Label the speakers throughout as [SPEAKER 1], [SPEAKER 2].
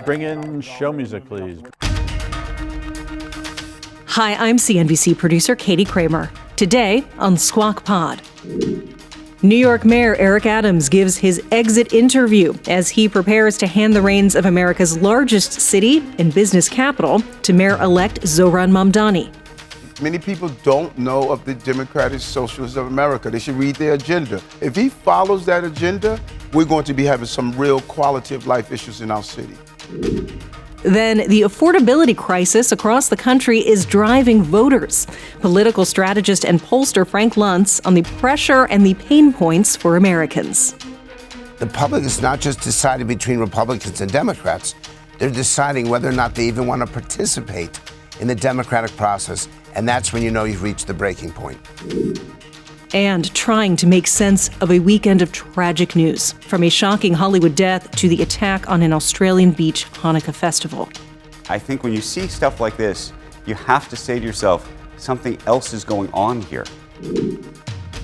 [SPEAKER 1] Bring in show music, please.
[SPEAKER 2] Hi, I'm CNBC producer Katie Kramer. Today on Squawk Pod. New York Mayor Eric Adams gives his exit interview as he prepares to hand the reins of America's largest city and business capital to Mayor-elect Zohran Mamdani.
[SPEAKER 3] Many people don't know of the Democratic Socialists of America. They should read their agenda. If he follows that agenda, we're going to be having some real quality of life issues in our city.
[SPEAKER 2] Then the affordability crisis across the country is driving voters. Political strategist and pollster Frank Luntz on the pressure and the pain points for Americans.
[SPEAKER 4] The public is not just deciding between Republicans and Democrats. They're deciding whether or not they even want to participate in the democratic process. And that's when you know you've reached the breaking point.
[SPEAKER 2] And trying to make sense of a weekend of tragic news, from a shocking Hollywood death to the attack on an Australian beach Hanukkah festival.
[SPEAKER 5] I think when you see stuff like this, you have to say to yourself, something else is going on here.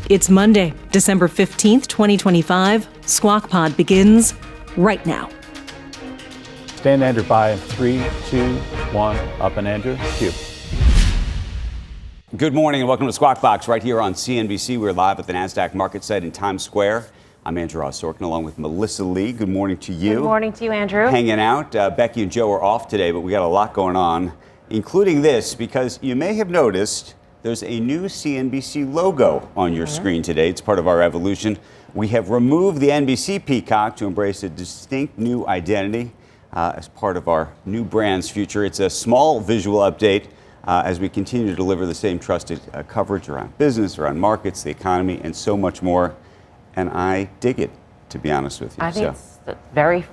[SPEAKER 2] It's Monday, December 15th, 2025. Squawk Pod begins right now.
[SPEAKER 1] Stand Andrew by in 3, 2, 1, up and Andrew, cue.
[SPEAKER 5] Good morning and welcome to Squawk Box right here on CNBC. We're live at the NASDAQ market site in Times Square. I'm Andrew Sorkin along with Melissa Lee. Good morning to you.
[SPEAKER 6] Good morning to you, Andrew.
[SPEAKER 5] Hanging out. Becky and Joe are off today, but we got a lot going on, including this, because you may have noticed there's a new CNBC logo on your screen today. It's part of our evolution. We have removed the NBC peacock to embrace a distinct new identity as part of our new brand's future. It's a small visual update as we continue to deliver the same trusted coverage around business, around markets, the economy, and so much more. And I dig it, to be honest with you.
[SPEAKER 6] I think it's very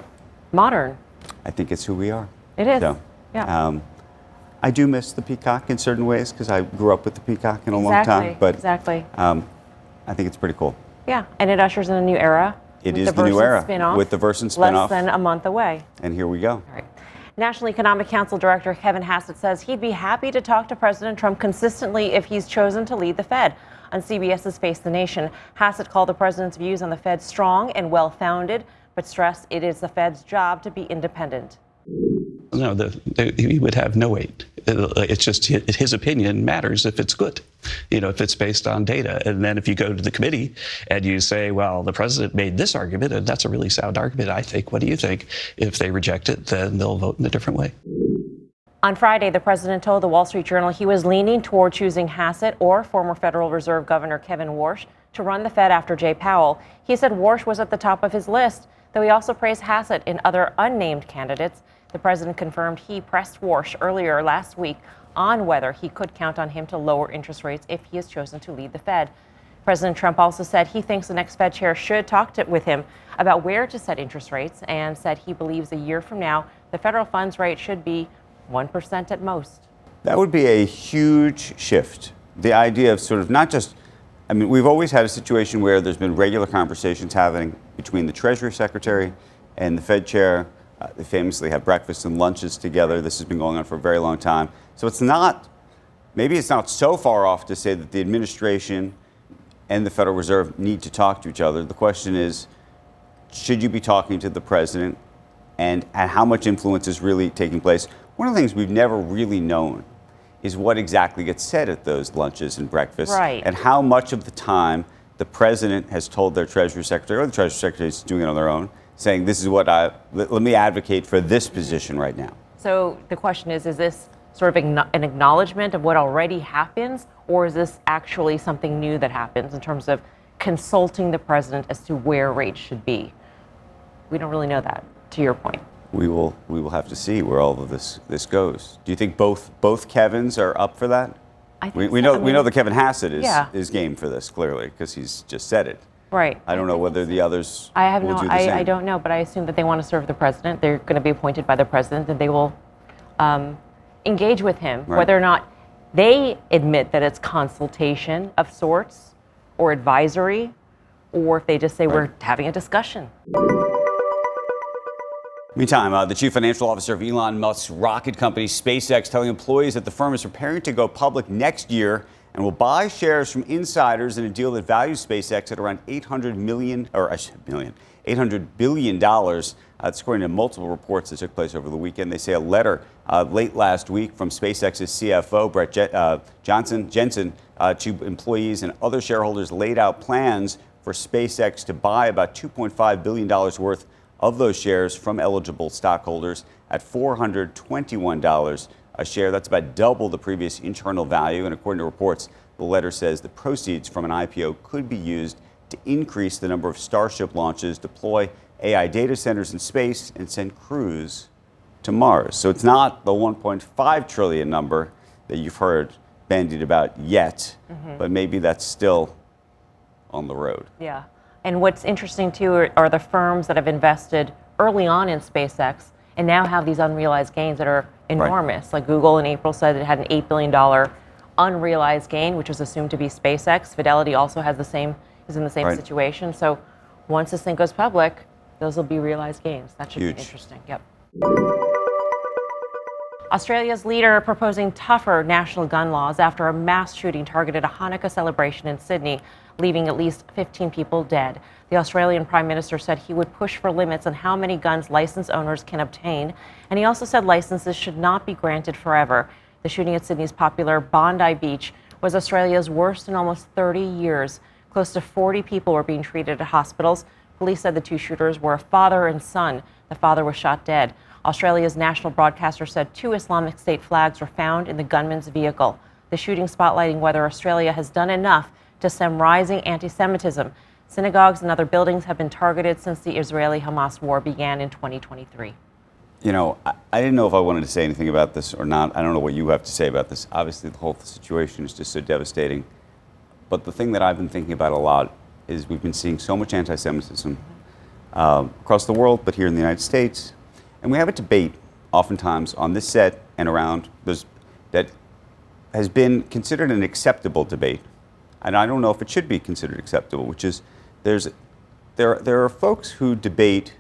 [SPEAKER 6] modern.
[SPEAKER 5] I think it's who we are.
[SPEAKER 6] It is.
[SPEAKER 5] So,
[SPEAKER 6] yeah.
[SPEAKER 5] I do miss the peacock in certain ways because I grew up with the peacock in a long time. But
[SPEAKER 6] exactly.
[SPEAKER 5] I think it's pretty cool.
[SPEAKER 6] Yeah, and it ushers in a new era.
[SPEAKER 5] It is the new era
[SPEAKER 6] spin-off,
[SPEAKER 5] with the Versant spinoff.
[SPEAKER 6] Less than a month away.
[SPEAKER 5] And here we go.
[SPEAKER 6] All right. National Economic Council Director Kevin Hassett says he'd be happy to talk to President Trump consistently if he's chosen to lead the Fed. On CBS's Face the Nation, Hassett called the president's views on the Fed strong and well-founded, but stressed it is the Fed's job to be independent.
[SPEAKER 7] No, he would have no weight. It's just his opinion matters if it's good, if it's based on data. And then if you go to the committee and you say, well, the president made this argument, and that's a really sound argument, I think. What do you think? If they reject it, then they'll vote in a different way.
[SPEAKER 6] On Friday, the president told the Wall Street Journal he was leaning toward choosing Hassett or former Federal Reserve Governor Kevin Warsh to run the Fed after Jay Powell. He said Warsh was at the top of his list, though he also praised Hassett and other unnamed candidates. The president confirmed he pressed Warsh earlier last week on whether he could count on him to lower interest rates if he is chosen to lead the Fed. President Trump also said he thinks the next Fed chair should talk with him about where to set interest rates, and said he believes a year from now the federal funds rate should be 1% at most.
[SPEAKER 5] That would be a huge shift. The idea of sort of not just, we've always had a situation where there's been regular conversations happening between the Treasury Secretary and the Fed chair. They famously have breakfasts and lunches together. This has been going on for a very long time. So maybe it's not so far off to say that the administration and the Federal Reserve need to talk to each other. The question is, should you be talking to the president, and how much influence is really taking place? One of the things we've never really known is what exactly gets said at those lunches and breakfasts.
[SPEAKER 6] Right.
[SPEAKER 5] And how much of the time the president has told their Treasury Secretary, or the Treasury Secretary is doing it on their own, saying this is let me advocate for this position right now.
[SPEAKER 6] So the question is this sort of an acknowledgement of what already happens, or is this actually something new that happens in terms of consulting the president as to where rates should be? We don't really know that, to your point.
[SPEAKER 5] We will have to see where all of this goes. Do you think both Kevins are up for that?
[SPEAKER 6] I think
[SPEAKER 5] we
[SPEAKER 6] so.
[SPEAKER 5] know that Kevin Hassett is game for this, clearly, because he's just said it.
[SPEAKER 6] Right.
[SPEAKER 5] I don't know whether the others
[SPEAKER 6] will
[SPEAKER 5] do the same.
[SPEAKER 6] I don't know, but I assume that they want to serve the president. They're going to be appointed by the president, and they will engage with him,
[SPEAKER 5] right.
[SPEAKER 6] Whether or not they admit that it's consultation of sorts or advisory, or if they just say we're having a discussion.
[SPEAKER 5] Meantime, the chief financial officer of Elon Musk's rocket company, SpaceX, telling employees that the firm is preparing to go public next year and will buy shares from insiders in a deal that values SpaceX at around $800 $800 billion. That's according to multiple reports that took place over the weekend. They say a letter late last week from SpaceX's CFO, Brett Jensen, to employees and other shareholders laid out plans for SpaceX to buy about $2.5 billion worth of those shares from eligible stockholders at $421 a share. That's about double the previous internal value. And according to reports, the letter says the proceeds from an IPO could be used to increase the number of Starship launches, deploy AI data centers in space, and send crews to Mars. So it's not the 1.5 trillion number that you've heard bandied about yet, but maybe that's still on the road.
[SPEAKER 6] Yeah. And what's interesting, too, are the firms that have invested early on in SpaceX and now have these unrealized gains that are enormous. Right. Like Google in April said it had an $8 billion unrealized gain, which was assumed to be SpaceX. Fidelity also has is in the same situation. So once this thing goes public, those will be realized gains. That should be interesting. Yep. Australia's leader proposing tougher national gun laws after a mass shooting targeted a Hanukkah celebration in Sydney, leaving at least 15 people dead. The Australian Prime Minister said he would push for limits on how many guns licensed owners can obtain, and he also said licenses should not be granted forever. The shooting at Sydney's popular Bondi Beach was Australia's worst in almost 30 years. Close to 40 people were being treated at hospitals. Police said the two shooters were a father and son. The father was shot dead. Australia's national broadcaster said 2 Islamic State flags were found in the gunman's vehicle. The shooting spotlighting whether Australia has done enough to stem rising anti-Semitism. Synagogues and other buildings have been targeted since the Israeli-Hamas war began in 2023.
[SPEAKER 5] You know, I didn't know if I wanted to say anything about this or not. I don't know what you have to say about this. Obviously, the whole situation is just so devastating. But the thing that I've been thinking about a lot is we've been seeing so much anti-Semitism across the world, but here in the United States. And we have a debate oftentimes on this set and around that has been considered an acceptable debate. And I don't know if it should be considered acceptable, which is there are folks who debate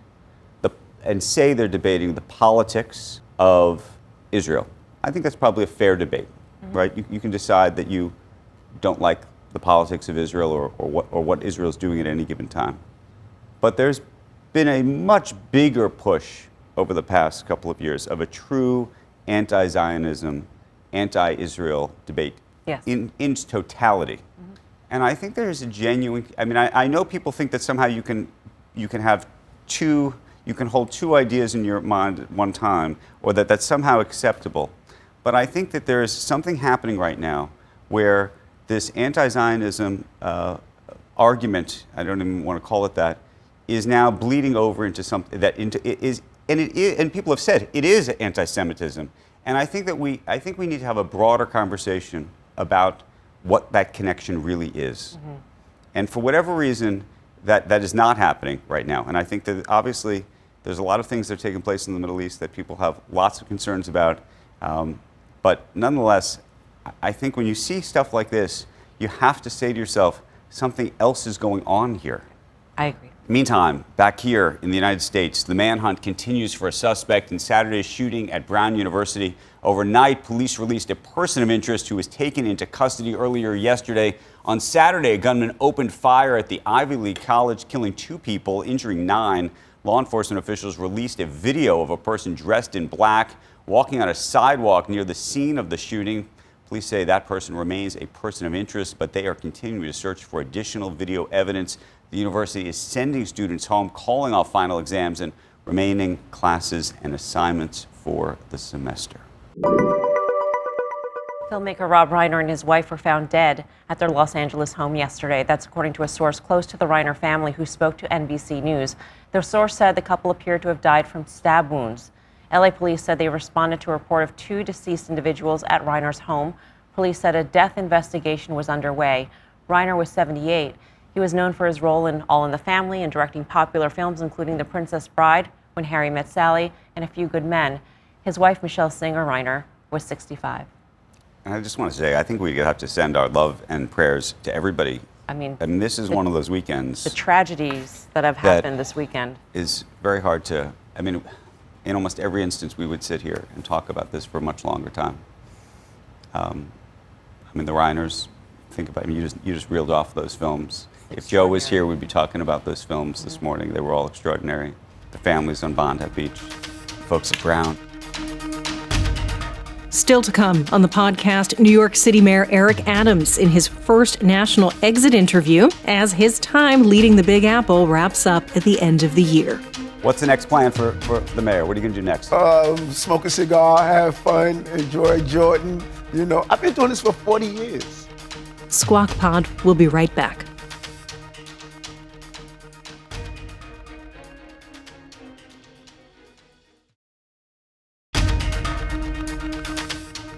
[SPEAKER 5] and say they're debating the politics of Israel. I think that's probably a fair debate, right? You can decide that you don't like the politics of Israel or what Israel's doing at any given time. But there's been a much bigger push over the past couple of years of a true anti-Zionism, anti-Israel debate in totality. And I think there's a genuine, I know people think that somehow you can hold two ideas in your mind at one time, or that's somehow acceptable. But I think that there is something happening right now where this anti-Zionism argument, I don't even want to call it that, is now bleeding over into something that and people have said it is anti-Semitism. And I think we need to have a broader conversation about what that connection really is. And for whatever reason, that is not happening right now. And I think that obviously there's a lot of things that are taking place in the Middle East that people have lots of concerns about. But nonetheless, I think when you see stuff like this, you have to say to yourself, something else is going on here.
[SPEAKER 6] I agree.
[SPEAKER 5] Meantime, back here in the United States, the manhunt continues for a suspect in Saturday's shooting at Brown University. Overnight, police released a person of interest who was taken into custody earlier yesterday. On Saturday, a gunman opened fire at the Ivy League college, killing 2 people, injuring 9. Law enforcement officials released a video of a person dressed in black walking on a sidewalk near the scene of the shooting. Police say that person remains a person of interest, but they are continuing to search for additional video evidence. The university is sending students home, calling off final exams and remaining classes and assignments for the semester.
[SPEAKER 6] Filmmaker Rob Reiner and his wife were found dead at their Los Angeles home yesterday. That's according to a source close to the Reiner family who spoke to NBC News. Their source said the couple appeared to have died from stab wounds. LA police said they responded to a report of 2 deceased individuals at Reiner's home. Police said a death investigation was underway. Reiner was 78. He was known for his role in All in the Family and directing popular films, including The Princess Bride, When Harry Met Sally, and A Few Good Men. His wife, Michelle Singer Reiner, was 65.
[SPEAKER 5] And I just want to say, I think we have to send our love and prayers to everybody. I mean this is one of those weekends.
[SPEAKER 6] The tragedies that have happened this weekend.
[SPEAKER 5] Is very hard to, in almost every instance, we would sit here and talk about this for a much longer time. The Reiners, think about it. You just reeled off those films. If Joe was here, we'd be talking about those films this morning. They were all extraordinary. The families on Bonnet Beach, folks at Brown.
[SPEAKER 2] Still to come on the podcast, New York City Mayor Eric Adams in his first national exit interview as his time leading the Big Apple wraps up at the end of the year.
[SPEAKER 5] What's the next plan for the mayor? What are you going to do next?
[SPEAKER 3] Smoke a cigar, have fun, enjoy Jordan. You know, I've been doing this for 40 years.
[SPEAKER 2] Squawk Pod will be right back.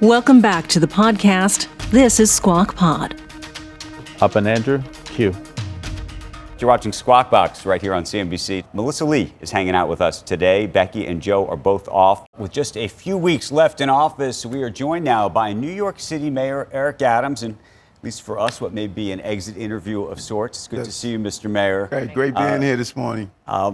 [SPEAKER 2] Welcome back to the podcast. This is Squawk Pod.
[SPEAKER 1] Up and Andrew, Q.
[SPEAKER 5] You're watching Squawk Box right here on CNBC. Melissa Lee is hanging out with us today. Becky and Joe are both off. With just a few weeks left in office, we are joined now by New York City Mayor Eric Adams, and at least for us, what may be an exit interview of sorts. It's good to see you, Mr. Mayor.
[SPEAKER 3] Hey, great being here this morning.
[SPEAKER 5] I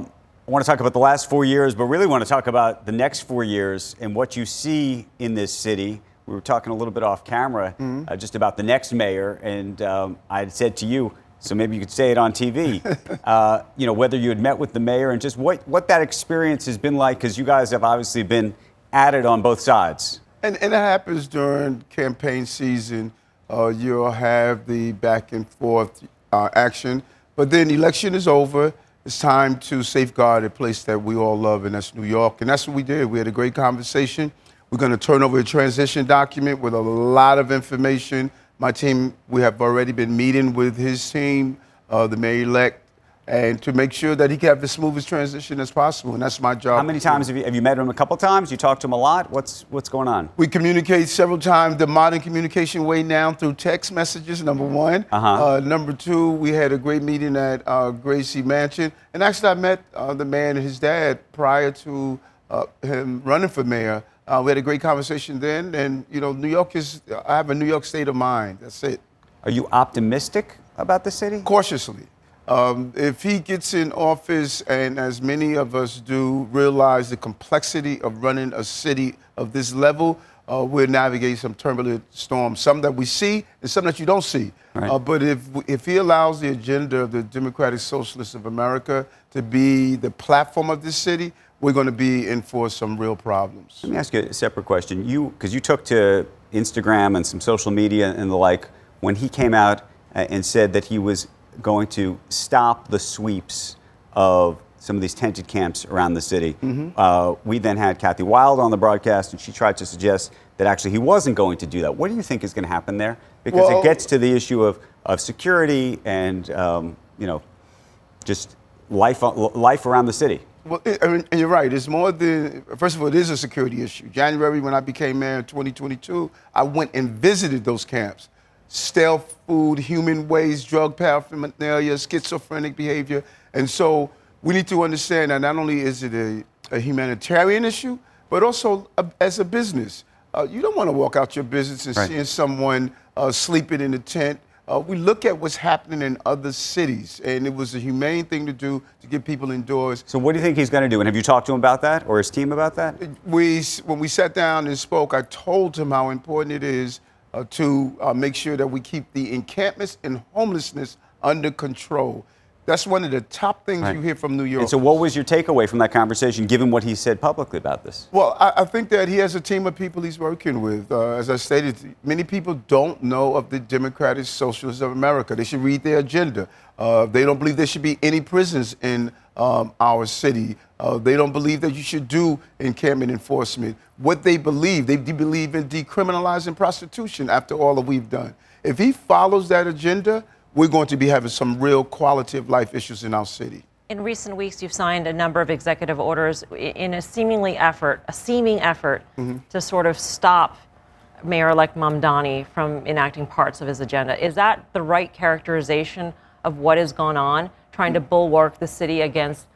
[SPEAKER 5] want to talk about the last 4 years, but really want to talk about the next 4 years and what you see in this city. We were talking a little bit off camera just about the next mayor, and I had said to you, so maybe you could say it on TV, whether you had met with the mayor and just what that experience has been like, because you guys have obviously been at it on both sides.
[SPEAKER 3] And it happens during campaign season. You'll have the back and forth action, but then the election is over. It's time to safeguard a place that we all love, and that's New York. And that's what we did. We had a great conversation. We're going to turn over a transition document with a lot of information. My team, we have already been meeting with his team, the Mayor-elect, and to make sure that he can have the smoothest transition as possible, and that's my job.
[SPEAKER 5] How many times have you met him? A couple times? You talked to him a lot? What's going on?
[SPEAKER 3] We communicate several times, the modern communication way now through text messages, number one. Number two, we had a great meeting at Gracie Mansion, and actually I met the mayor and his dad prior to him running for mayor. We had a great conversation then, and New York I have a New York state of mind. That's it.
[SPEAKER 5] Are you optimistic about the city?
[SPEAKER 3] Cautiously. If he gets in office, and as many of us do, realize the complexity of running a city of this level, we'll navigate some turbulent storms, some that we see and some that you don't see.
[SPEAKER 5] Right.
[SPEAKER 3] But if he allows the agenda of the Democratic Socialists of America to be the platform of this city, we're going to be in for some real problems.
[SPEAKER 5] Let me ask you a separate question. Because you took to Instagram and some social media and the like when he came out and said that he was going to stop the sweeps of some of these tented camps around the city. We then had Kathy Wilde on the broadcast, and she tried to suggest that actually he wasn't going to do that. What do you think is going to happen there? Because it gets to the issue of security and just life around the city.
[SPEAKER 3] Well, and you're right. It's more than, first of all, it is a security issue. January, when I became mayor in 2022, I went and visited those camps. Stealth food, human waste, drug paraphernalia, schizophrenic behavior. And so we need to understand that not only is it a humanitarian issue, but also as a business. You don't want to walk out your business and seeing someone sleeping in a tent. We look at what's happening in other cities, and it was a humane thing to do to get people indoors.
[SPEAKER 5] So what do you think he's going to do? And have you talked to him about that or his team about that?
[SPEAKER 3] When we sat down and spoke, I told him how important it is to make sure that we keep the encampments and homelessness under control. That's one of the top things you hear from New York.
[SPEAKER 5] And so what was your takeaway from that conversation, given what he said publicly about this?
[SPEAKER 3] Well, I think that he has a team of people he's working with. As I stated, many people don't know of the Democratic Socialists of America. They should read their agenda. They don't believe there should be any prisons in our city. They don't believe that you should do encampment enforcement. What they believe in decriminalizing prostitution after all that we've done. If he follows that agenda, we're going to be having some real quality of life issues in our city.
[SPEAKER 6] In recent weeks, you've signed a number of executive orders in a seeming effort to sort of stop Mayor-elect Mamdani from enacting parts of his agenda. Is that the right characterization of what has gone on, trying to bulwark the city against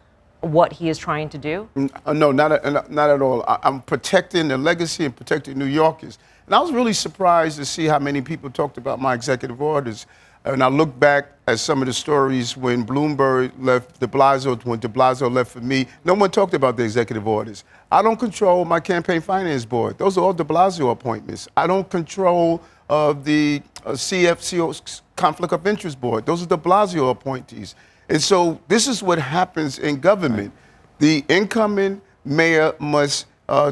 [SPEAKER 6] what he is trying to do?
[SPEAKER 3] No, not at all. I'm protecting the legacy and protecting New Yorkers. And I was really surprised to see how many people talked about my executive orders. And I look back at some of the stories when Bloomberg left de Blasio, when de Blasio left for me, no one talked about the executive orders. I don't control my campaign finance board. Those are all de Blasio appointments. I don't control the CFCO conflict of interest board. Those are de Blasio appointees. And so this is what happens in government. The incoming mayor must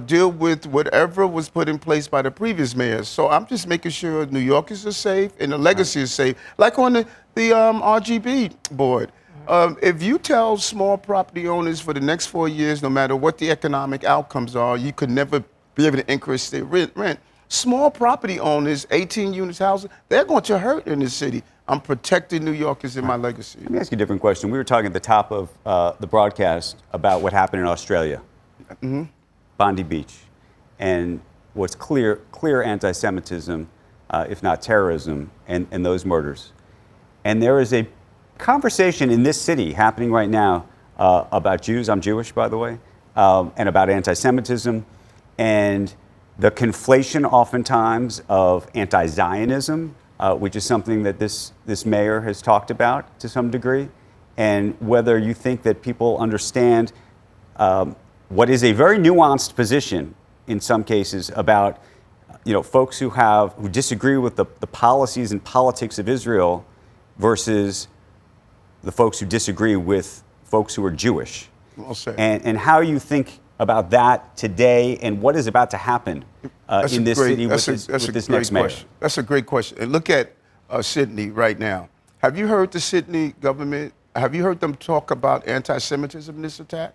[SPEAKER 3] deal with whatever was put in place by the previous mayor. So I'm just making sure New Yorkers are safe and the legacy is safe. Like on the RGB board. If you tell small property owners for the next 4 years, no matter what the economic outcomes are, you could never be able to increase their rent. Small property owners, 18 units houses, they're going to hurt in this city. I'm protecting New Yorkers in my legacy.
[SPEAKER 5] Let me ask you a different question. We were talking at the top of the broadcast about what happened in Australia, Bondi Beach, and what's clear anti-Semitism, if not terrorism, and those murders. And there is a conversation in this city happening right now about Jews. I'm Jewish, by the way, and about anti-Semitism, and the conflation oftentimes of anti-Zionism, which is something that this mayor has talked about to some degree, and whether you think that people understand what is a very nuanced position in some cases about folks who disagree with the policies and politics of Israel versus the folks who disagree with folks who are Jewish.
[SPEAKER 3] Well said.
[SPEAKER 5] And how you think about that today and what is about to happen in this city with this next mayor?
[SPEAKER 3] That's a great question. And look at Sydney right now. Have you heard the Sydney government, have you heard them talk about anti-Semitism in this attack?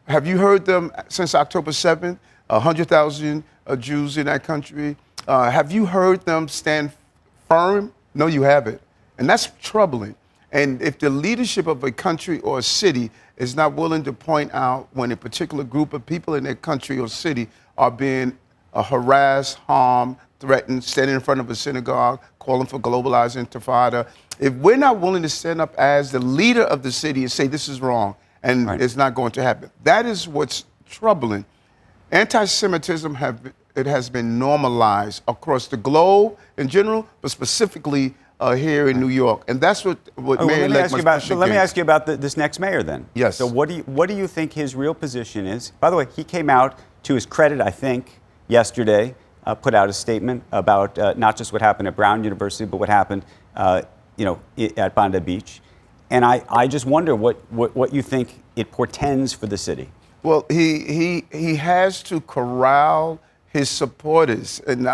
[SPEAKER 3] Have you heard them since October 7th, 100,000 Jews in that country? Have you heard them stand firm? No, you haven't. And that's troubling. And if the leadership of a country or a city is not willing to point out when a particular group of people in that country or city are being harassed, harmed, threatened, standing in front of a synagogue, calling for globalized intifada, if we're not willing to stand up as the leader of the city and say this is wrong and it's not going to happen, that is what's troubling. Anti-Semitism has been normalized across the globe in general, but specifically here in New York, and that's what Mayor-elect must push against.
[SPEAKER 5] Let me ask you about this next mayor then.
[SPEAKER 3] Yes.
[SPEAKER 5] So what do you think his real position is? By the way, he came out, to his credit, I think, yesterday, put out a statement about not just what happened at Brown University, but what happened, at Bondi Beach. And I just wonder what you think it portends for the city.
[SPEAKER 3] Well, he has to corral his supporters, and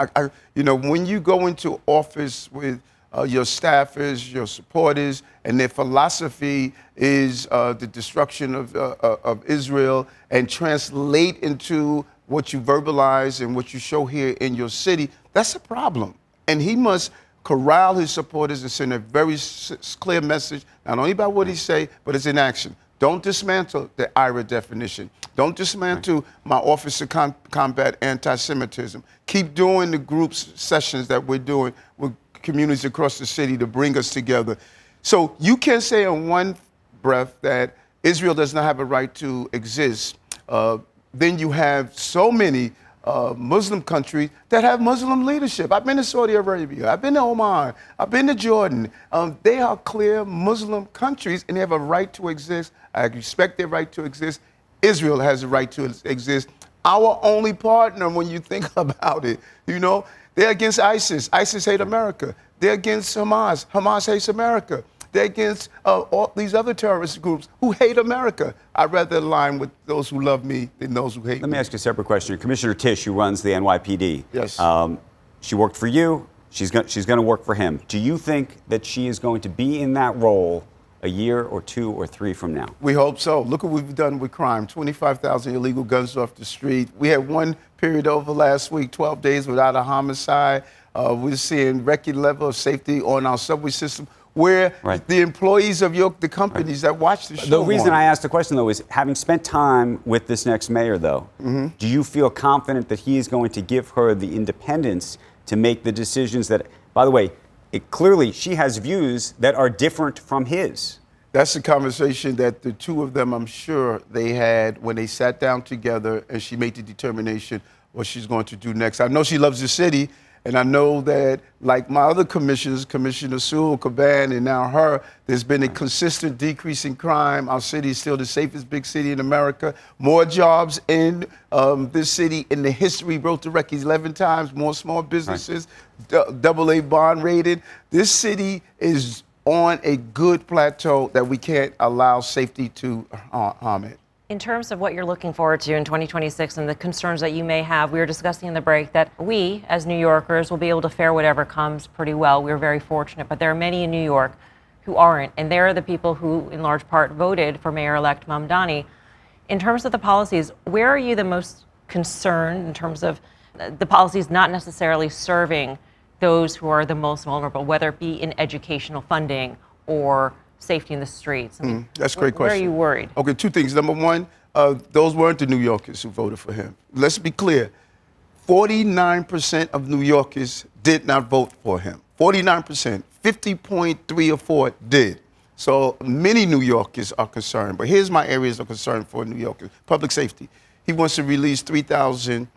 [SPEAKER 3] when you go into office with your staffers, your supporters, and their philosophy is the destruction of Israel, and translate into what you verbalize and what you show here in your city, that's a problem. And he must corral his supporters and send a very clear message, not only about what he say, but it's in action. Don't dismantle the IRA definition. Don't dismantle my Office of Combat Anti-Semitism. Keep doing the groups sessions that we're doing with communities across the city to bring us together. So you can't say in one breath that Israel does not have a right to exist. Then you have so many Muslim countries that have Muslim leadership. I've been to Saudi Arabia. I've been to Oman. I've been to Jordan. They are clear Muslim countries, and they have a right to exist. I respect their right to exist. Israel has a right to exist. Our only partner, when you think about it, they're against ISIS. ISIS hate America. They're against Hamas. Hamas hates America. They're against all these other terrorist groups who hate America. I'd rather align with those who love me than those who hate me.
[SPEAKER 5] Let me ask you a separate question. Commissioner Tisch, who runs the NYPD.
[SPEAKER 3] Yes.
[SPEAKER 5] She worked for you. She's going to work for him. Do you think that she is going to be in that role a year or 2 or 3 from now?
[SPEAKER 3] We hope so. Look what we've done with crime. 25,000 illegal guns off the street. We had one period over last week, 12 days without a homicide. We're seeing record level of safety on our subway system, where the employees of the companies that watch the show.
[SPEAKER 5] The reason I asked the question, though, is having spent time with this next mayor, though, do you feel confident that he is going to give her the independence to make the decisions that, by the way, clearly she has views that are different from his?
[SPEAKER 3] That's the conversation that the two of them, I'm sure, they had when they sat down together and she made the determination what she's going to do next. I know she loves the city, And I know that, like my other commissioners, Commissioner Sewell, Caban, and now her, there's been a consistent decrease in crime. Our city is still the safest big city in America. More jobs in this city in the history, broke the record 11 times, more small businesses, AA bond rated. This city is on a good plateau that we can't allow safety to harm it.
[SPEAKER 6] In terms of what you're looking forward to in 2026 and the concerns that you may have, we were discussing in the break that we, as New Yorkers, will be able to fare whatever comes pretty well. We're very fortunate, but there are many in New York who aren't, and they're the people who, in large part, voted for Mayor-elect Mamdani. In terms of the policies, where are you the most concerned in terms of the policies not necessarily serving those who are the most vulnerable, whether it be in educational funding or safety in the streets? I mean,
[SPEAKER 3] that's a great question.
[SPEAKER 6] Where are you worried?
[SPEAKER 3] Okay, two things. Number one, those weren't the New Yorkers who voted for him. Let's be clear. 49% of New Yorkers did not vote for him. 49%. 50.3 or 4 did. So many New Yorkers are concerned. But here's my areas of concern for New Yorkers. Public safety. He wants to release 3,000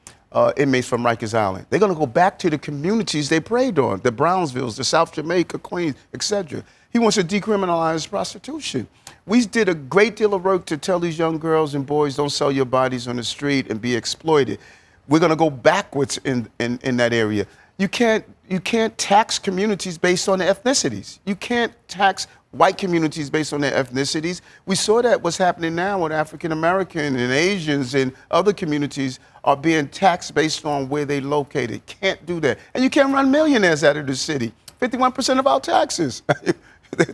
[SPEAKER 3] inmates from Rikers Island. They're going to go back to the communities they preyed on, the Brownsvilles, the South Jamaica, Queens, etc. He wants to decriminalize prostitution. We did a great deal of work to tell these young girls and boys, don't sell your bodies on the street and be exploited. We're going to go backwards in that area. You can't tax communities based on their ethnicities. You can't tax white communities based on their ethnicities. We saw that what's happening now with African American and Asians and other communities are being taxed based on where they located. Can't do that. And you can't run millionaires out of the city. 51% of our taxes.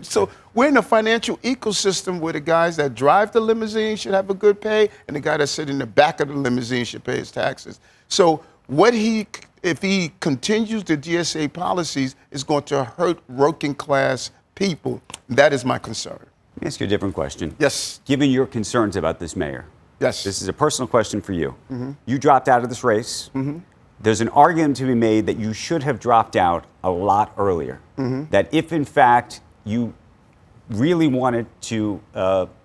[SPEAKER 3] So we're in a financial ecosystem where the guys that drive the limousine should have a good pay, and the guy that's sitting in the back of the limousine should pay his taxes. So if he continues the GSA policies, it's going to hurt working class people. That is my concern.
[SPEAKER 5] Let me ask you a different question.
[SPEAKER 3] Yes.
[SPEAKER 5] Given your concerns about this mayor,
[SPEAKER 3] yes,
[SPEAKER 5] this is a personal question for you. Mm-hmm. You dropped out of this race. Mm-hmm. There's an argument to be made that you should have dropped out a lot earlier. Mm-hmm. That if, in fact, you really wanted to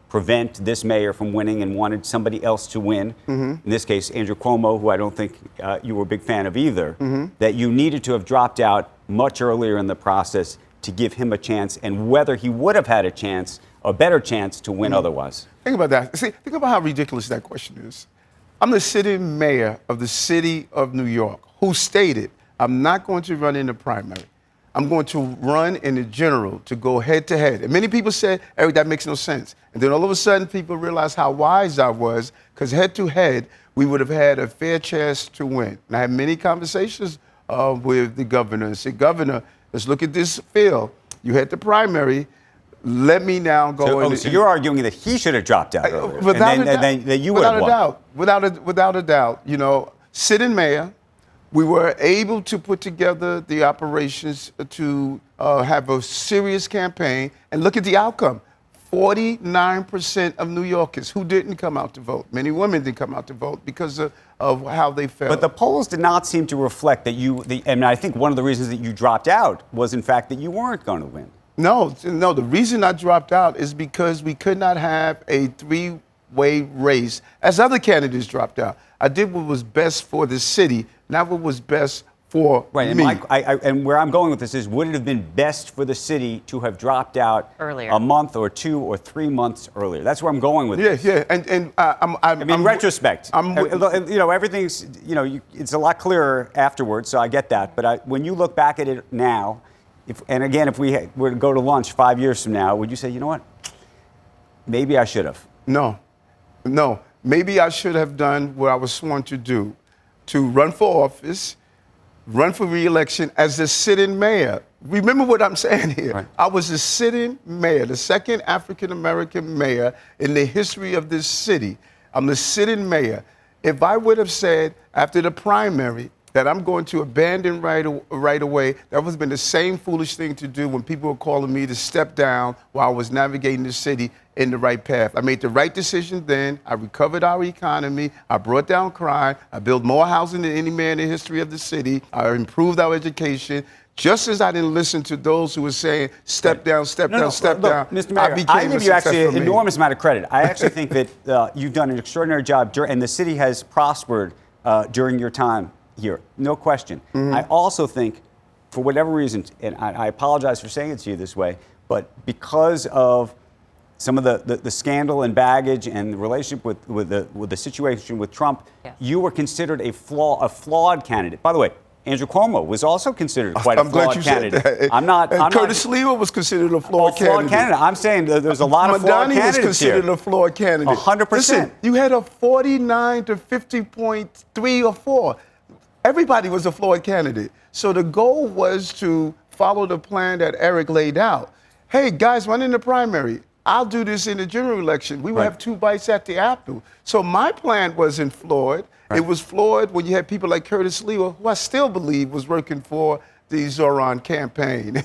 [SPEAKER 5] prevent this mayor from winning and wanted somebody else to win, mm-hmm. in this case, Andrew Cuomo, who I don't think you were a big fan of either, mm-hmm. that you needed to have dropped out much earlier in the process to give him a chance, and whether he would have had a chance, a better chance to win mm-hmm. otherwise.
[SPEAKER 3] Think about that. See, think about how ridiculous that question is. I'm the sitting mayor of the city of New York who stated, I'm not going to run in the primary. I'm going to run in the general to go head to head. And many people said, Eric, that makes no sense. And then all of a sudden, people realized how wise I was, because head to head, we would have had a fair chance to win. And I had many conversations with the governor and said, Governor, let's look at this field. You had the primary. Let me now go.
[SPEAKER 5] So you're arguing that he should have dropped out earlier,
[SPEAKER 3] without
[SPEAKER 5] and then you would have won.
[SPEAKER 3] Without a doubt. You know, sitting mayor, we were able to put together the operations to have a serious campaign, and look at the outcome. 49% of New Yorkers who didn't come out to vote. Many women didn't come out to vote because of how they felt.
[SPEAKER 5] But the polls did not seem to reflect that and I think one of the reasons that you dropped out was, in fact, that you weren't going to win.
[SPEAKER 3] No, the reason I dropped out is because we could not have a three-way race as other candidates dropped out. I did what was best for the city, not what was best for me.
[SPEAKER 5] And where I'm going with this is, would it have been best for the city to have dropped out
[SPEAKER 6] earlier,
[SPEAKER 5] a month or 2 or 3 months earlier? That's where I'm going with this.
[SPEAKER 3] Yeah. And
[SPEAKER 5] in retrospect, everything's, it's a lot clearer afterwards, so I get that. But when you look back at it now, if we were to go to lunch 5 years from now, would you say, you know what, maybe I should have? No. Maybe I should have done what I was sworn to do, to run for office, run for re-election as the sitting mayor. Remember what I'm saying here. Right. I was the sitting mayor, the second African-American mayor in the history of this city. I'm the sitting mayor. If I would have said after the primary that I'm going to abandon right away, that would have been the same foolish thing to do when people were calling me to step down while I was navigating the city in the right path. I made the right decision then. I recovered our economy. I brought down crime. I built more housing than any man in the history of the city. I improved our education. Just as I didn't listen to those who were saying, step down. Mr. Mayor, I give you actually an enormous amount of credit. I actually think that you've done an extraordinary job, and the city has prospered during your time here, no question. I also think, for whatever reason, and I apologize for saying it to you this way, but because of some of the scandal and baggage and the relationship with the situation with Trump, you were considered a flawed candidate. By the way, Andrew Cuomo was also considered quite a flawed candidate.
[SPEAKER 3] Curtis Lewa was considered a flawed candidate.
[SPEAKER 5] I'm saying there's a lot of flawed candidates
[SPEAKER 3] Mamdani was considered a flawed candidate.
[SPEAKER 5] 100%.
[SPEAKER 3] Listen, you had a 49 to 50.3 or 4. Everybody was a flawed candidate. So the goal was to follow the plan that Eric laid out. Hey, guys, run in the primary. I'll do this in the general election. We will have 2 bites at the apple. So my plan wasn't flawed. It was flawed when you had people like Curtis Lewa, who I still believe was working for the Zohran campaign.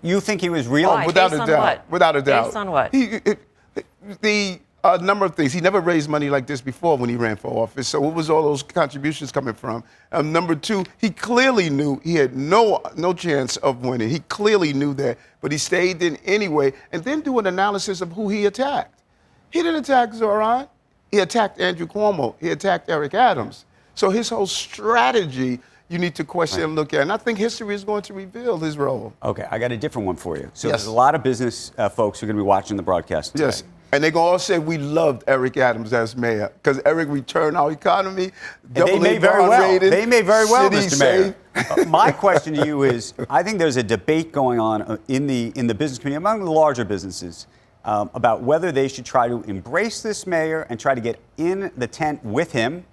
[SPEAKER 5] You think he was real?
[SPEAKER 6] Why?
[SPEAKER 3] Without
[SPEAKER 6] Based
[SPEAKER 3] a
[SPEAKER 6] on
[SPEAKER 3] doubt.
[SPEAKER 6] what?
[SPEAKER 3] Without a doubt.
[SPEAKER 6] Based on what?
[SPEAKER 3] A number of things. He never raised money like this before when he ran for office. So what was all those contributions coming from? Number 2, he clearly knew he had no chance of winning. He clearly knew that, but he stayed in anyway. And then do an analysis of who he attacked. He didn't attack Zohran. He attacked Andrew Cuomo. He attacked Eric Adams. So his whole strategy, you need to question and look at. And I think history is going to reveal his role.
[SPEAKER 5] Okay, I got a different one for you. So there's a lot of business folks who are going to be watching the broadcast today.
[SPEAKER 3] Yes. And they're going to all say we loved Eric Adams as mayor because Eric returned our economy.
[SPEAKER 5] They may very well. They may very well, Mr. Mayor. My question to you is, I think there's a debate going on in the business community among the larger businesses about whether they should try to embrace this mayor and try to get in the tent with him,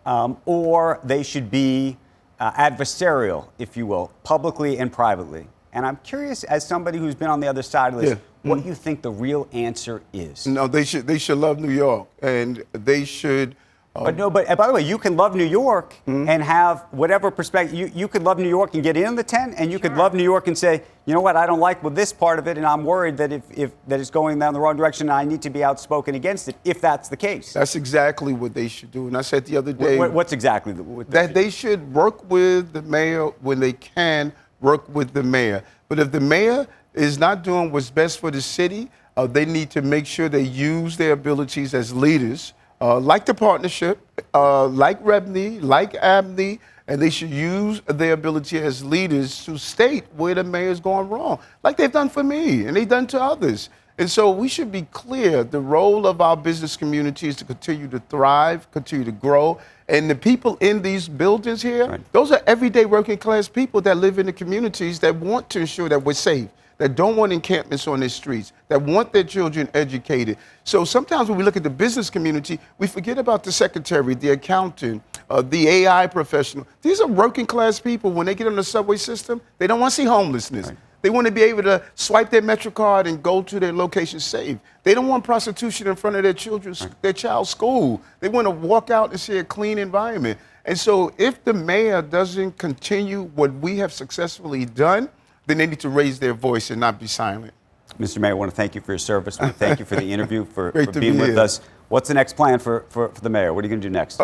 [SPEAKER 5] or they should be adversarial, if you will, publicly and privately. And I'm curious, as somebody who's been on the other side of this, what you think the real answer is.
[SPEAKER 3] No, they should love New York, and they should.
[SPEAKER 5] But by the way, you can love New York and have whatever perspective. You could love New York and get in the tent, and you could love New York and say, you know what, I don't like with this part of it, and I'm worried that if that it's going down the wrong direction, I need to be outspoken against it, if that's the case.
[SPEAKER 3] That's exactly what they should do. And I said the other day.
[SPEAKER 5] What's exactly
[SPEAKER 3] that they should work with the mayor when they can work with the mayor. But if the mayor is not doing what's best for the city, they need to make sure they use their abilities as leaders, like the partnership, like Rebney, like Abney, and they should use their ability as leaders to state where the mayor's going wrong, like they've done for me and they've done to others. And so we should be clear. The role of our business community is to continue to thrive, continue to grow. And the people in these buildings here, those are everyday working class people that live in the communities that want to ensure that we're safe, that don't want encampments on their streets, that want their children educated. So sometimes when we look at the business community, we forget about the secretary, the accountant, the AI professional. These are working class people. When they get on the subway system, they don't want to see homelessness. They want to be able to swipe their MetroCard and go to their location safe. They don't want prostitution in front of their child's school. They want to walk out and see a clean environment. And so if the mayor doesn't continue what we have successfully done, then they need to raise their voice and not be silent.
[SPEAKER 5] Mr. Mayor, I want to thank you for your service. I want to thank you for the interview, for being with us. What's the next plan for the mayor? What are you going to do next?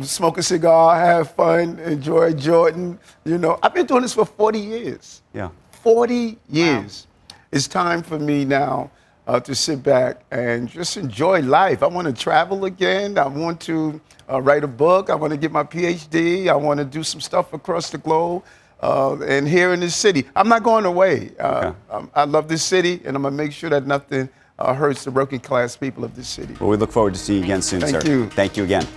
[SPEAKER 3] Smoke a cigar, have fun, enjoy Jordan. I've been doing this for 40 years.
[SPEAKER 5] Yeah.
[SPEAKER 3] 40 years. Wow. It's time for me now to sit back and just enjoy life. I want to travel again. I want to write a book. I want to get my PhD. I want to do some stuff across the globe and here in this city. I'm not going away. I love this city, and I'm going to make sure that nothing hurts the working class people of this city.
[SPEAKER 5] Well, we look forward to seeing you again soon, sir.
[SPEAKER 3] Thank you.
[SPEAKER 5] Thank you again.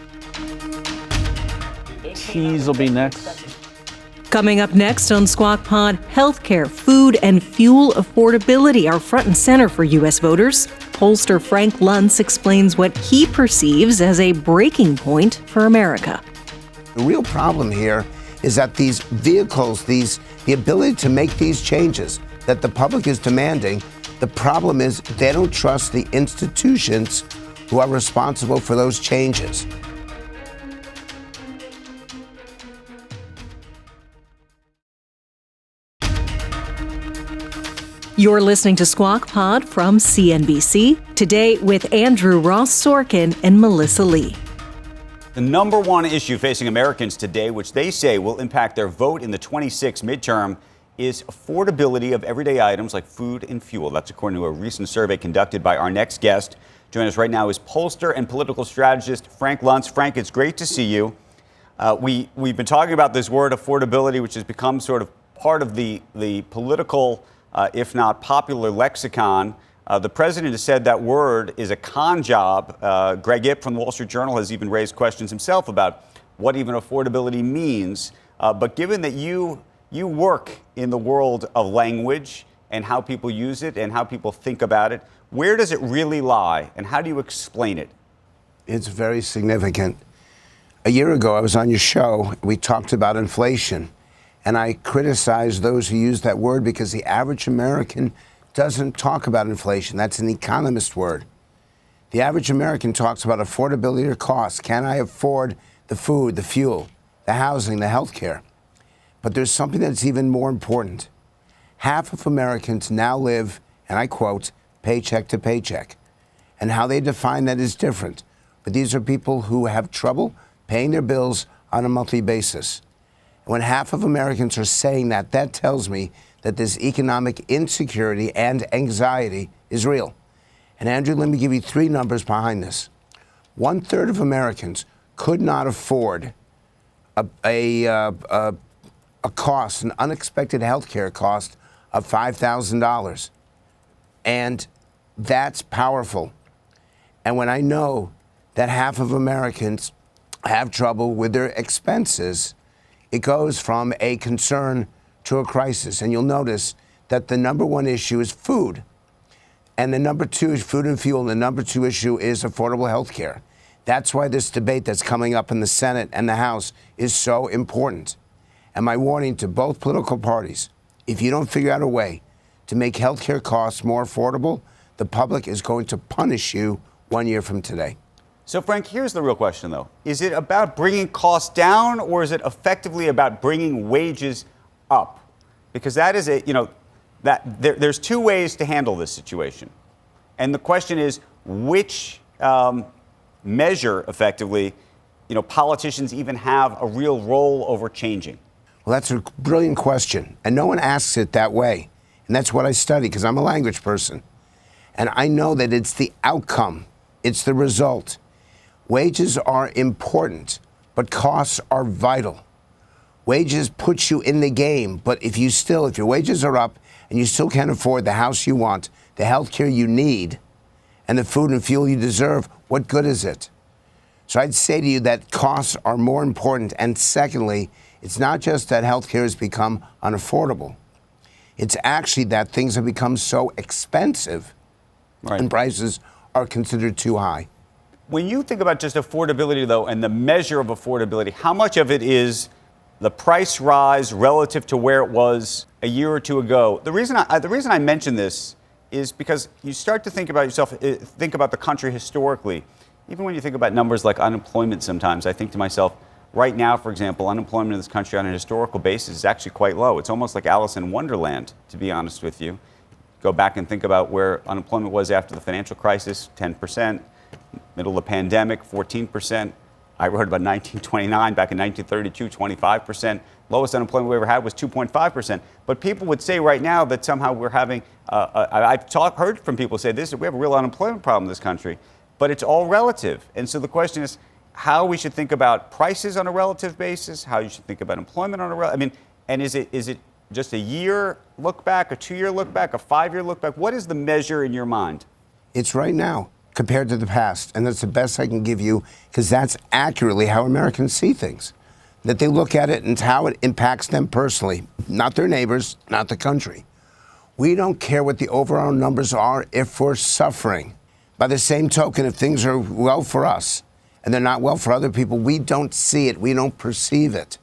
[SPEAKER 1] Cheese will be next.
[SPEAKER 2] Coming up next on Squawk Pod, healthcare, food, and fuel affordability are front and center for U.S. voters. Pollster Frank Luntz explains what he perceives as a breaking point for America.
[SPEAKER 4] The real problem here is that these vehicles, the ability to make these changes that the public is demanding, the problem is they don't trust the institutions who are responsible for those changes.
[SPEAKER 2] You're listening to Squawk Pod from CNBC, today with Andrew Ross Sorkin and Melissa Lee.
[SPEAKER 5] The number one issue facing Americans today, which they say will impact their vote in the 26 midterm, is affordability of everyday items like food and fuel. That's according to a recent survey conducted by our next guest. Joining us right now is pollster and political strategist Frank Luntz. Frank, it's great to see you. We've been talking about this word affordability, which has become sort of part of the political, if not popular lexicon. The president has said that word is a con job. Greg Ip from the Wall Street Journal has even raised questions himself about what even affordability means. But given that you work in the world of language and how people use it and how people think about it, where does it really lie and how do you explain it?
[SPEAKER 4] It's very significant. A year ago, I was on your show. We talked about inflation, and I criticized those who use that word because the average American doesn't talk about inflation. That's an economist word. The average American talks about affordability or cost. Can I afford the food, the fuel, the housing, the health care? But there's something that's even more important. Half of Americans now live, and I quote, paycheck to paycheck. And how they define that is different. But these are people who have trouble paying their bills on a monthly basis. And when half of Americans are saying that, that tells me that this economic insecurity and anxiety is real. And Andrew, let me give you three numbers behind this. 1/3 of Americans could not afford a cost, an unexpected health care cost of $5,000. And that's powerful. And when I know that half of Americans have trouble with their expenses, it goes from a concern to a crisis. And you'll notice that the number one issue is food. And the number two is food and fuel. And the number two issue is affordable health care. That's why this debate that's coming up in the Senate and the House is so important. And my warning to both political parties, if you don't figure out a way to make health care costs more affordable, the public is going to punish you 1 year from today.
[SPEAKER 5] So, Frank, here's the real question, though. Is it about bringing costs down, or is it effectively about bringing wages up? Because that is there's two ways to handle this situation. And the question is, which measure, effectively, politicians even have a real role over changing?
[SPEAKER 4] Well, that's a brilliant question. And no one asks it that way. And that's what I study, because I'm a language person. And I know that it's the outcome. It's the result. Wages are important, but costs are vital. Wages put you in the game, but if your wages are up and you still can't afford the house you want, the health care you need, and the food and fuel you deserve, what good is it? So I'd say to you that costs are more important. And secondly, it's not just that health care has become unaffordable. It's actually that things have become so expensive and prices are considered too high.
[SPEAKER 5] When you think about just affordability, though, and the measure of affordability, how much of it is the price rise relative to where it was a year or two ago? The reason I mention this is because you start to think about yourself, think about the country historically. Even when you think about numbers like unemployment sometimes, I think to myself, right now, for example, unemployment in this country on a historical basis is actually quite low. It's almost like Alice in Wonderland, to be honest with you. Go back and think about where unemployment was after the financial crisis, 10%. Middle of the pandemic, 14%. I wrote about 1929, back in 1932, 25%. Lowest unemployment we ever had was 2.5%. But people would say right now that somehow we're having, I've heard from people say this, we have a real unemployment problem in this country. But it's all relative. And so the question is how we should think about prices on a relative basis, how you should think about employment on a relative, and is it just a year look back, a 2-year look back, a 5-year look back? What is the measure in your mind?
[SPEAKER 4] It's right now compared to the past. And that's the best I can give you, because that's accurately how Americans see things. That they look at it and how it impacts them personally, not their neighbors, not the country. We don't care what the overall numbers are if we're suffering. By the same token, if things are well for us and they're not well for other people, we don't see it, we don't perceive it.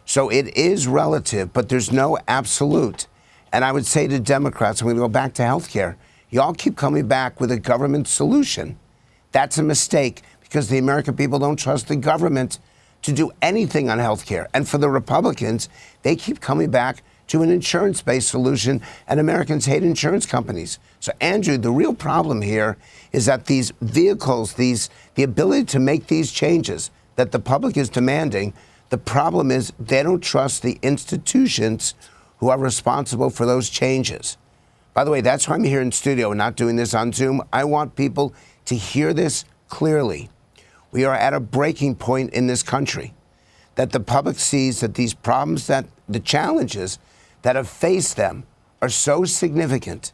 [SPEAKER 4] So it is relative, but there's no absolute. And I would say to Democrats, I'm going to go back to health care, y'all keep coming back with a government solution. That's a mistake, because the American people don't trust the government to do anything on health care. And for the Republicans, they keep coming back to an insurance-based solution, and Americans hate insurance companies. So, Andrew, the real problem here is that these vehicles, the ability to make these changes that the public is demanding, the problem is they don't trust the institutions who are responsible for those changes. By the way, that's why I'm here in studio and not doing this on Zoom. I want people to hear this clearly. We are at a breaking point in this country. that the public sees that these problems, that the challenges that have faced them are so significant,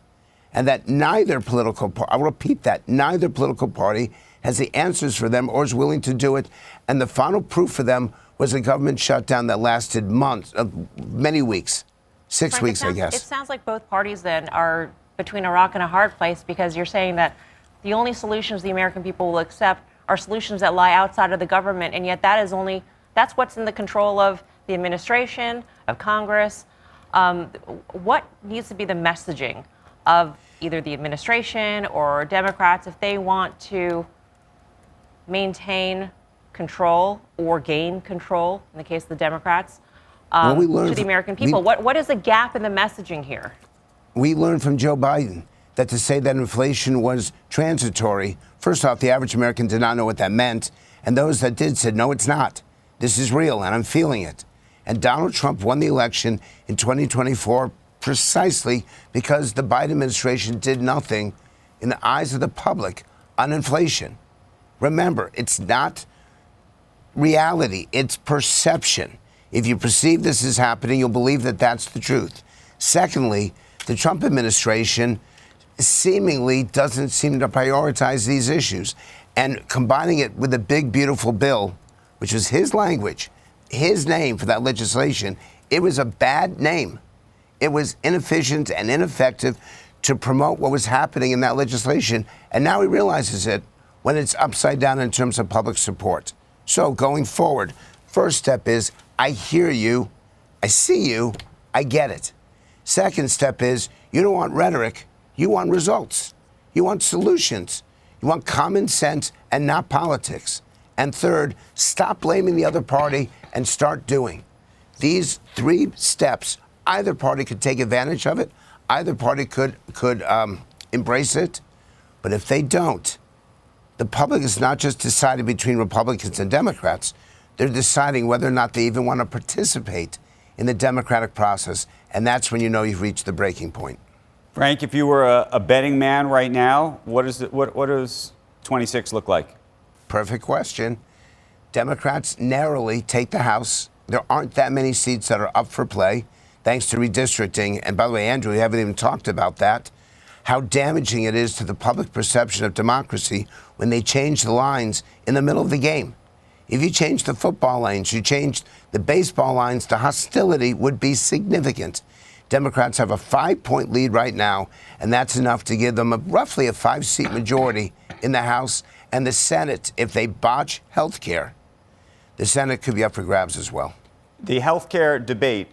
[SPEAKER 4] and that neither political party, I'll repeat that, neither political party has the answers for them or is willing to do it. And the final proof for them was a government shutdown that lasted months, many weeks, 6
[SPEAKER 6] Frank,
[SPEAKER 4] weeks, I guess.
[SPEAKER 6] It sounds like both parties then are between a rock and a hard place, because you're saying that the only solutions the American people will accept are solutions that lie outside of the government, and yet that's what's in the control of the administration, of Congress. What needs to be the messaging of either the administration or Democrats if they want to maintain control or gain control, in the case of the Democrats, to the American people? What is the gap in the messaging here?
[SPEAKER 4] We learned from Joe Biden that to say that inflation was transitory, first off, the average American did not know what that meant. And those that did said, no, it's not. This is real, and I'm feeling it. And Donald Trump won the election in 2024 precisely because the Biden administration did nothing in the eyes of the public on inflation. Remember, it's not reality, it's perception. If you perceive this is happening, you'll believe that that's the truth. Secondly, the Trump administration seemingly doesn't seem to prioritize these issues. And combining it with a big, beautiful bill, which was his language, his name for that legislation, it was a bad name. It was inefficient and ineffective to promote what was happening in that legislation. And now he realizes it when it's upside down in terms of public support. So going forward, first step is, I hear you, I see you, I get it. Second step is, you don't want rhetoric, you want results. You want solutions. You want common sense and not politics. And third, stop blaming the other party and start doing. These three steps, either party could take advantage of it, either party could embrace it. But if they don't, the public is not just deciding between Republicans and Democrats. They're deciding whether or not they even want to participate in the democratic process. And that's when you know you've reached the breaking point.
[SPEAKER 5] Frank, if you were a betting man right now, what does 26 look like?
[SPEAKER 4] Perfect question. Democrats narrowly take the House. There aren't that many seats that are up for play, thanks to redistricting. And by the way, Andrew, we haven't even talked about that. How damaging it is to the public perception of democracy when they change the lines in the middle of the game. If you change the football lanes, you change the baseball lines, the hostility would be significant. Democrats have a 5-point lead right now, and that's enough to give them roughly a 5-seat majority in the House and the Senate. If they botch health care, the Senate could be up for grabs as well.
[SPEAKER 5] The health care debate,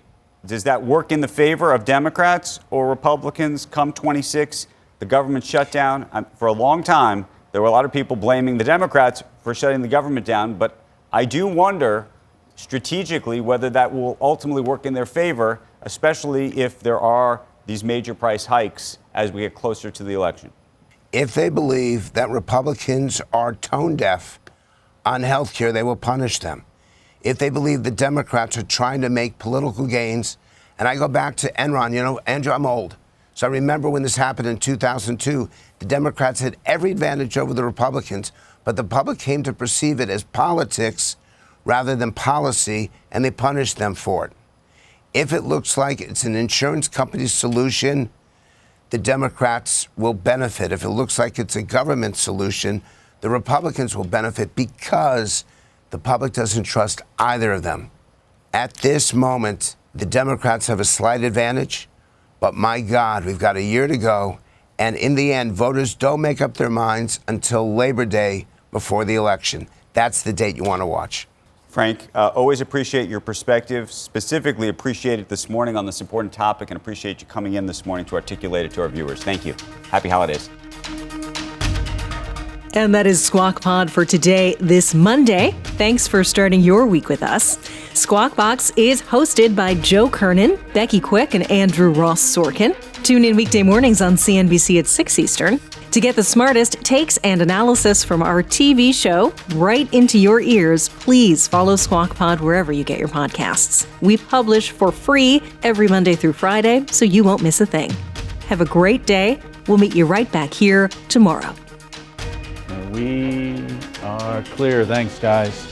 [SPEAKER 5] does that work in the favor of Democrats or Republicans come 26? The government shutdown, for a long time, there were a lot of people blaming the Democrats for shutting the government down, but I do wonder strategically whether that will ultimately work in their favor, especially if there are these major price hikes as we get closer to the election.
[SPEAKER 4] If they believe that Republicans are tone deaf on health care, they will punish them. If they believe the Democrats are trying to make political gains, and I go back to Enron, Andrew, I'm old. So I remember when this happened in 2002, the Democrats had every advantage over the Republicans, but the public came to perceive it as politics rather than policy, and they punished them for it. If it looks like it's an insurance company's solution, the Democrats will benefit. If it looks like it's a government solution, the Republicans will benefit because the public doesn't trust either of them. At this moment, the Democrats have a slight advantage, but my God, we've got a year to go. And in the end, voters don't make up their minds until Labor Day before the election. That's the date you want to watch.
[SPEAKER 5] Frank, always appreciate your perspective, specifically appreciate it this morning on this important topic, and appreciate you coming in this morning to articulate it to our viewers. Thank you. Happy holidays.
[SPEAKER 2] And that is Squawk Pod for today, this Monday. Thanks for starting your week with us. Squawk Box is hosted by Joe Kernan, Becky Quick, and Andrew Ross Sorkin. Tune in weekday mornings on CNBC at 6 Eastern to get the smartest takes and analysis from our TV show right into your ears. Please follow Squawk Pod wherever you get your podcasts. We publish for free every Monday through Friday, so you won't miss a thing. Have a great day. We'll meet you right back here tomorrow.
[SPEAKER 1] We are clear. Thanks, guys.